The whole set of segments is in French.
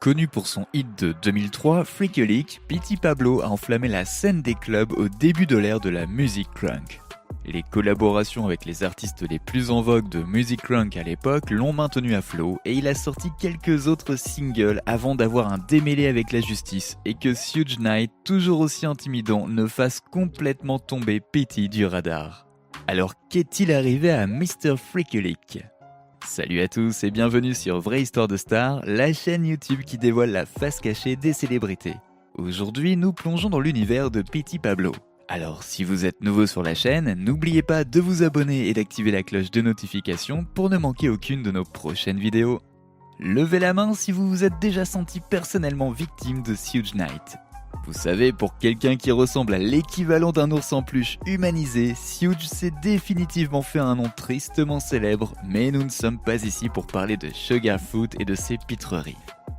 Connu pour son hit de 2003, Freak a Leak, Petey Pablo a enflammé la scène des clubs au début de l'ère de la musique crunk. Les collaborations avec les artistes les plus en vogue de musique crunk à l'époque l'ont maintenu à flot et il a sorti quelques autres singles avant d'avoir un démêlé avec la justice et que Suge Knight, toujours aussi intimidant, ne fasse complètement tomber Petey du radar. Alors qu'est-il arrivé à Mr. Freak a Leak ? Salut à tous et bienvenue sur Vraie Histoire de Star, la chaîne YouTube qui dévoile la face cachée des célébrités. Aujourd'hui, nous plongeons dans l'univers de Petey Pablo. Alors, si vous êtes nouveau sur la chaîne, n'oubliez pas de vous abonner et d'activer la cloche de notification pour ne manquer aucune de nos prochaines vidéos. Levez la main si vous vous êtes déjà senti personnellement victime de Suge Knight. Vous savez, pour quelqu'un qui ressemble à l'équivalent d'un ours en peluche humanisé, Suge s'est définitivement fait un nom tristement célèbre, mais nous ne sommes pas ici pour parler de Sugarfoot et de ses pitreries.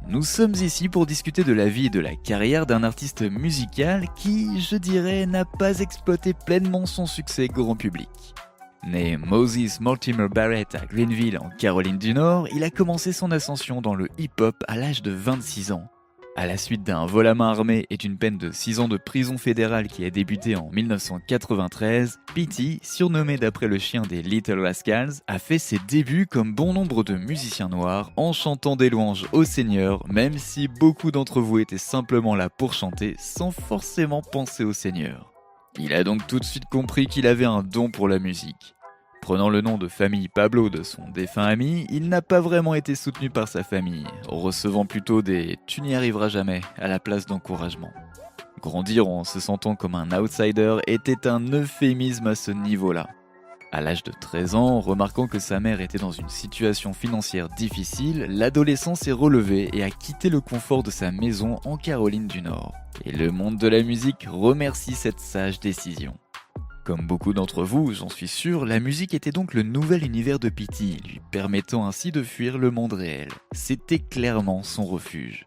Nous sommes ici pour discuter de la vie et de la carrière d'un artiste musical qui, je dirais, n'a pas exploité pleinement son succès grand public. Né Moses Mortimer Barrett à Greenville en Caroline du Nord, il a commencé son ascension dans le hip-hop à l'âge de 26 ans. À la suite d'un vol à main armée et d'une peine de 6 ans de prison fédérale qui a débuté en 1993, Petey, surnommé d'après le chien des Little Rascals, a fait ses débuts comme bon nombre de musiciens noirs en chantant des louanges au Seigneur, même si beaucoup d'entre vous étaient simplement là pour chanter sans forcément penser au Seigneur. Il a donc tout de suite compris qu'il avait un don pour la musique. Prenant le nom de famille Pablo de son défunt ami, il n'a pas vraiment été soutenu par sa famille, recevant plutôt des « tu n'y arriveras jamais » à la place d'encouragement. Grandir en se sentant comme un outsider était un euphémisme à ce niveau-là. À l'âge de 13 ans, remarquant que sa mère était dans une situation financière difficile, l'adolescent s'est relevé et a quitté le confort de sa maison en Caroline du Nord. Et le monde de la musique remercie cette sage décision. Comme beaucoup d'entre vous, j'en suis sûr, la musique était donc le nouvel univers de Petey, lui permettant ainsi de fuir le monde réel. C'était clairement son refuge.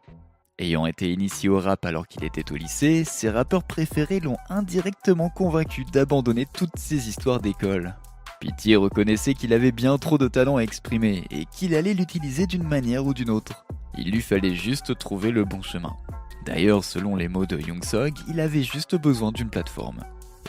Ayant été initié au rap alors qu'il était au lycée, ses rappeurs préférés l'ont indirectement convaincu d'abandonner toutes ces histoires d'école. Petey reconnaissait qu'il avait bien trop de talent à exprimer et qu'il allait l'utiliser d'une manière ou d'une autre. Il lui fallait juste trouver le bon chemin. D'ailleurs, selon les mots de Young Thug, il avait juste besoin d'une plateforme.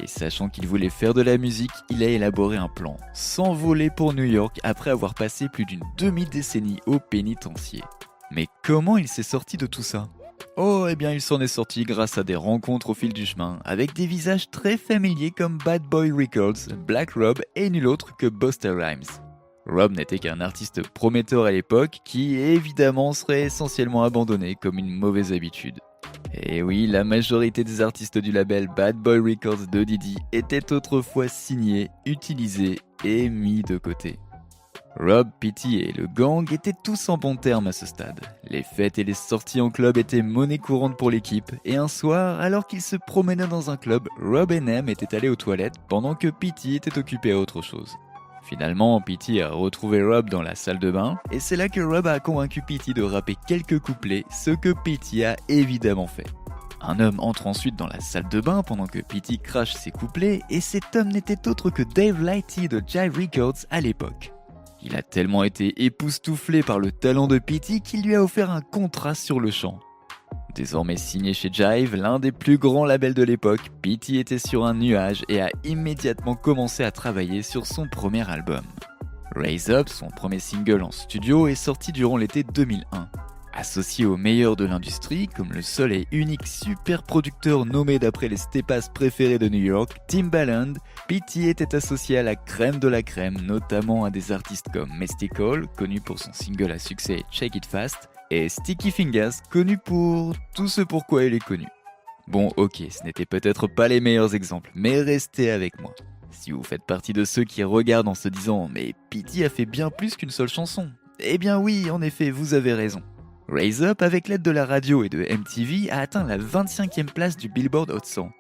Et sachant qu'il voulait faire de la musique, il a élaboré un plan, s'envoler pour New York après avoir passé plus d'une demi-décennie au pénitencier. Mais comment il s'est sorti de tout ça ? Oh, eh bien il s'en est sorti grâce à des rencontres au fil du chemin, avec des visages très familiers comme Bad Boy Records, Black Rob et nul autre que Busta Rhymes. Rob n'était qu'un artiste prometteur à l'époque qui, évidemment, serait essentiellement abandonné comme une mauvaise habitude. Et oui, la majorité des artistes du label Bad Boy Records de Diddy étaient autrefois signés, utilisés et mis de côté. Rob, Petey et le gang étaient tous en bons termes à ce stade. Les fêtes et les sorties en club étaient monnaie courante pour l'équipe, et un soir, alors qu'ils se promenaient dans un club, Rob et Nem étaient allés aux toilettes pendant que Petey était occupé à autre chose. Finalement, Petey a retrouvé Rob dans la salle de bain, et c'est là que Rob a convaincu Petey de rapper quelques couplets, ce que Petey a évidemment fait. Un homme entre ensuite dans la salle de bain pendant que Petey crache ses couplets, et cet homme n'était autre que Dave Lighty de Jive Records à l'époque. Il a tellement été époustouflé par le talent de Petey qu'il lui a offert un contrat sur le champ. Désormais signé chez Jive, l'un des plus grands labels de l'époque, Petey était sur un nuage et a immédiatement commencé à travailler sur son premier album. Raise Up, son premier single en studio, est sorti durant l'été 2001. Associé aux meilleurs de l'industrie, comme le seul et unique super producteur nommé d'après les stepas préférés de New York, Timbaland, Petey était associé à la crème de la crème, notamment à des artistes comme Mystikal, connu pour son single à succès Shake It Fast, et Sticky Fingers, connu pour tout ce pourquoi il est connu. Bon, ok, ce n'étaient peut-être pas les meilleurs exemples, mais restez avec moi. Si vous faites partie de ceux qui regardent en se disant « Mais Petey a fait bien plus qu'une seule chanson », eh bien oui, en effet, vous avez raison. Raise Up, avec l'aide de la radio et de MTV, a atteint la 25e place du Billboard Hot 100.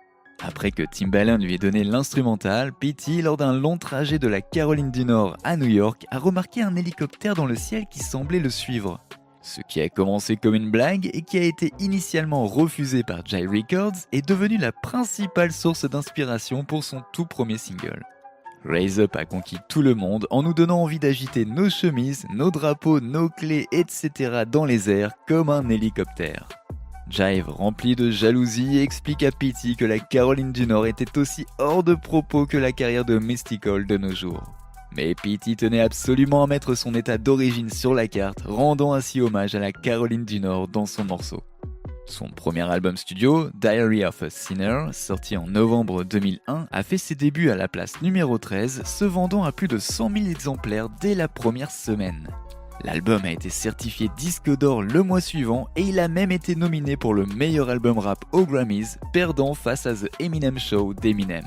Après que Timbaland lui ait donné l'instrumental, Petey, lors d'un long trajet de la Caroline du Nord à New York, a remarqué un hélicoptère dans le ciel qui semblait le suivre. Ce qui a commencé comme une blague et qui a été initialement refusé par Jive Records est devenu la principale source d'inspiration pour son tout premier single. Raise Up a conquis tout le monde en nous donnant envie d'agiter nos chemises, nos drapeaux, nos clés, etc. dans les airs comme un hélicoptère. Jive, rempli de jalousie, explique à Petey que la Caroline du Nord était aussi hors de propos que la carrière de Mystikal de nos jours. Mais Petey tenait absolument à mettre son état d'origine sur la carte, rendant ainsi hommage à la Caroline du Nord dans son morceau. Son premier album studio, Diary of a Sinner, sorti en novembre 2001, a fait ses débuts à la place numéro 13, se vendant à plus de 100 000 exemplaires dès la première semaine. L'album a été certifié disque d'or le mois suivant et il a même été nominé pour le meilleur album rap aux Grammys, perdant face à The Eminem Show d'Eminem.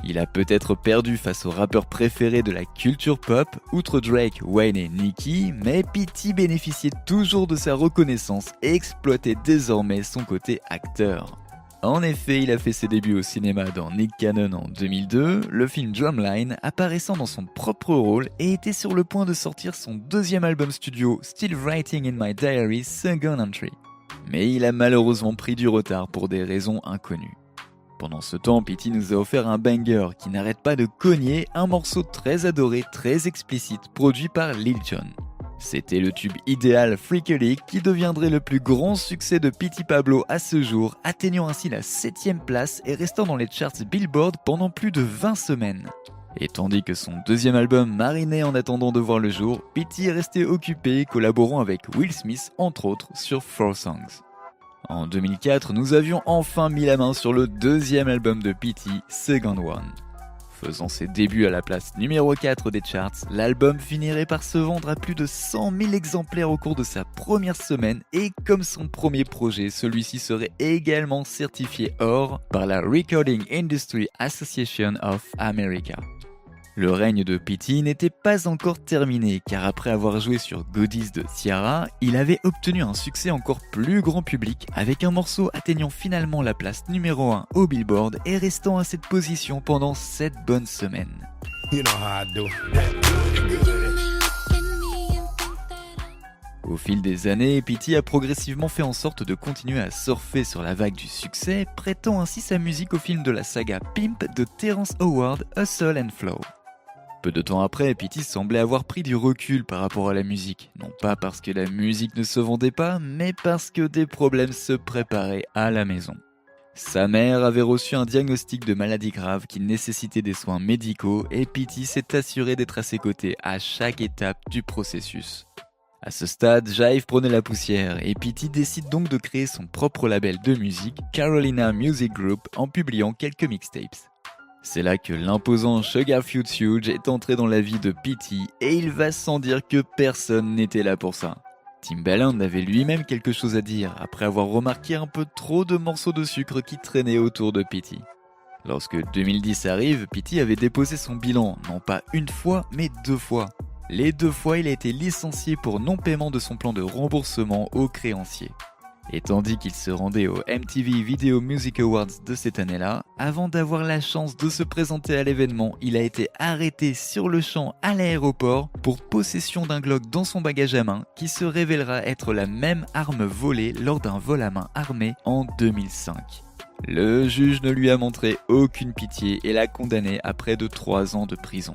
Il a peut-être perdu face aux rappeurs préférés de la culture pop, outre Drake, Wayne et Nicki, mais Petey bénéficiait toujours de sa reconnaissance et exploitait désormais son côté acteur. En effet, il a fait ses débuts au cinéma dans Nick Cannon en 2002, le film Drumline apparaissant dans son propre rôle et était sur le point de sortir son deuxième album studio Still Writing in My Diary Second Entry. Mais il a malheureusement pris du retard pour des raisons inconnues. Pendant ce temps, Petey nous a offert un banger qui n'arrête pas de cogner, un morceau très adoré, très explicite, produit par Lil Jon. C'était le tube idéal Freakaholic qui deviendrait le plus grand succès de Petit Pablo à ce jour, atteignant ainsi la 7ème place et restant dans les charts Billboard pendant plus de 20 semaines. Et tandis que son deuxième album marinait en attendant de voir le jour, Petey est resté occupé, collaborant avec Will Smith entre autres sur 4 Songs. En 2004, nous avions enfin mis la main sur le deuxième album de Petey, Second One. Faisant ses débuts à la place numéro 4 des charts, l'album finirait par se vendre à plus de 100 000 exemplaires au cours de sa première semaine et comme son premier projet, celui-ci serait également certifié or par la Recording Industry Association of America. Le règne de Petey n'était pas encore terminé car après avoir joué sur Goodies de Ciara, il avait obtenu un succès encore plus grand public avec un morceau atteignant finalement la place numéro 1 au Billboard et restant à cette position pendant 7 bonnes semaines. Au fil des années, Petey a progressivement fait en sorte de continuer à surfer sur la vague du succès, prêtant ainsi sa musique au film de la saga Pimp de Terrence Howard, Hustle and Flow. Peu de temps après, Petey semblait avoir pris du recul par rapport à la musique, non pas parce que la musique ne se vendait pas, mais parce que des problèmes se préparaient à la maison. Sa mère avait reçu un diagnostic de maladie grave qui nécessitait des soins médicaux et Petey s'est assuré d'être à ses côtés à chaque étape du processus. À ce stade, Jive prenait la poussière et Petey décide donc de créer son propre label de musique, Carolina Music Group, en publiant quelques mixtapes. C'est là que l'imposant Sugar Future Huge est entré dans la vie de Petey et il va sans dire que personne n'était là pour ça. Timbaland avait lui-même quelque chose à dire après avoir remarqué un peu trop de morceaux de sucre qui traînaient autour de Petey. Lorsque 2010 arrive, Petey avait déposé son bilan, non pas une fois, mais 2 fois. Les 2 fois, il a été licencié pour non-paiement de son plan de remboursement aux créanciers. Et tandis qu'il se rendait au MTV Video Music Awards de cette année-là, avant d'avoir la chance de se présenter à l'événement, il a été arrêté sur le champ à l'aéroport pour possession d'un Glock dans son bagage à main qui se révélera être la même arme volée lors d'un vol à main armé en 2005. Le juge ne lui a montré aucune pitié et l'a condamné à près de 3 ans de prison.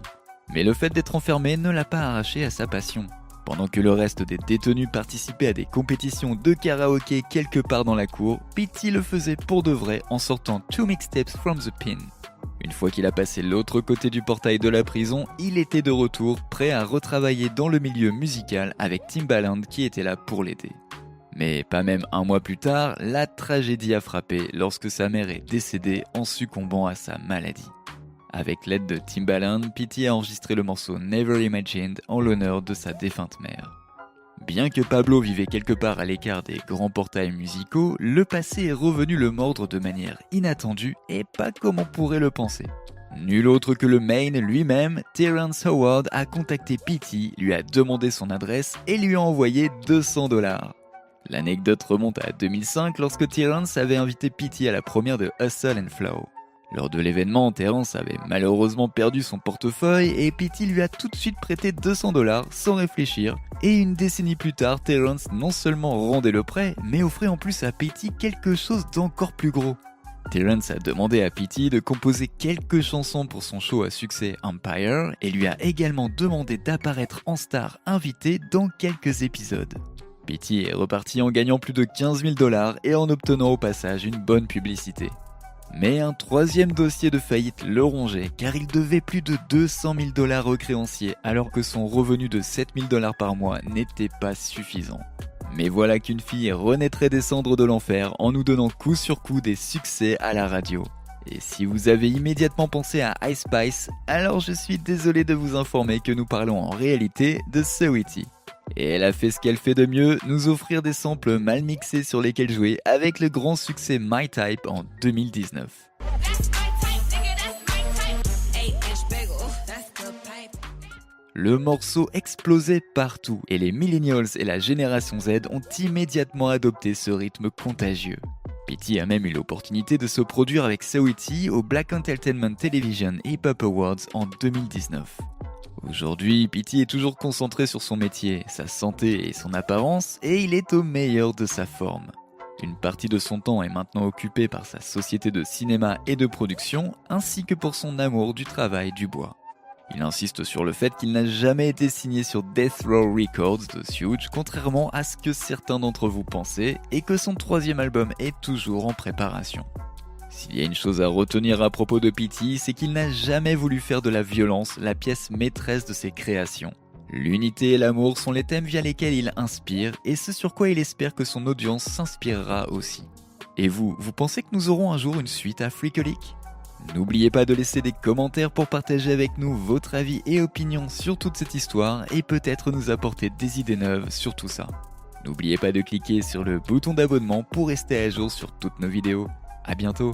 Mais le fait d'être enfermé ne l'a pas arraché à sa passion. Pendant que le reste des détenus participaient à des compétitions de karaoké quelque part dans la cour, Petey le faisait pour de vrai en sortant 2 mixtapes from the pin. Une fois qu'il a passé l'autre côté du portail de la prison, il était de retour, prêt à retravailler dans le milieu musical avec Timbaland qui était là pour l'aider. Mais pas même un mois plus tard, la tragédie a frappé lorsque sa mère est décédée en succombant à sa maladie. Avec l'aide de Timbaland, Petey a enregistré le morceau Never Imagined en l'honneur de sa défunte mère. Bien que Pablo vivait quelque part à l'écart des grands portails musicaux, le passé est revenu le mordre de manière inattendue et pas comme on pourrait le penser. Nul autre que le Maine lui-même, Terrence Howard, a contacté Petey, lui a demandé son adresse et lui a envoyé $200. L'anecdote remonte à 2005 lorsque Terrence avait invité Petey à la première de Hustle and Flow. Lors de l'événement, Terrence avait malheureusement perdu son portefeuille et Petey lui a tout de suite prêté $200 sans réfléchir. Et une décennie plus tard, Terrence non seulement rendait le prêt, mais offrait en plus à Petey quelque chose d'encore plus gros. Terrence a demandé à Petey de composer quelques chansons pour son show à succès Empire et lui a également demandé d'apparaître en star invité dans quelques épisodes. Petey est reparti en gagnant plus de 15 000 $ et en obtenant au passage une bonne publicité. Mais un troisième dossier de faillite le rongeait car il devait plus de 200 000 $ aux créanciers alors que son revenu de 7 000 $ par mois n'était pas suffisant. Mais voilà qu'une fille renaîtrait des cendres de l'enfer en nous donnant coup sur coup des succès à la radio. Et si vous avez immédiatement pensé à Ice Spice, alors je suis désolé de vous informer que nous parlons en réalité de Saweetie. Et elle a fait ce qu'elle fait de mieux, nous offrir des samples mal mixés sur lesquels jouer avec le grand succès My Type en 2019. Le morceau explosait partout et les millennials et la génération Z ont immédiatement adopté ce rythme contagieux. Petey a même eu l'opportunité de se produire avec Saweetie au Black Entertainment Television Hip Hop Awards en 2019. Aujourd'hui, Petey est toujours concentré sur son métier, sa santé et son apparence, et il est au meilleur de sa forme. Une partie de son temps est maintenant occupée par sa société de cinéma et de production, ainsi que pour son amour du travail du bois. Il insiste sur le fait qu'il n'a jamais été signé sur Death Row Records de Suge, contrairement à ce que certains d'entre vous pensaient, et que son troisième album est toujours en préparation. S'il y a une chose à retenir à propos de Petey, c'est qu'il n'a jamais voulu faire de la violence la pièce maîtresse de ses créations. L'unité et l'amour sont les thèmes via lesquels il inspire, et ce sur quoi il espère que son audience s'inspirera aussi. Et vous pensez que nous aurons un jour une suite à Freakaholic ? N'oubliez pas de laisser des commentaires pour partager avec nous votre avis et opinion sur toute cette histoire et peut-être nous apporter des idées neuves sur tout ça. N'oubliez pas de cliquer sur le bouton d'abonnement pour rester à jour sur toutes nos vidéos. À bientôt!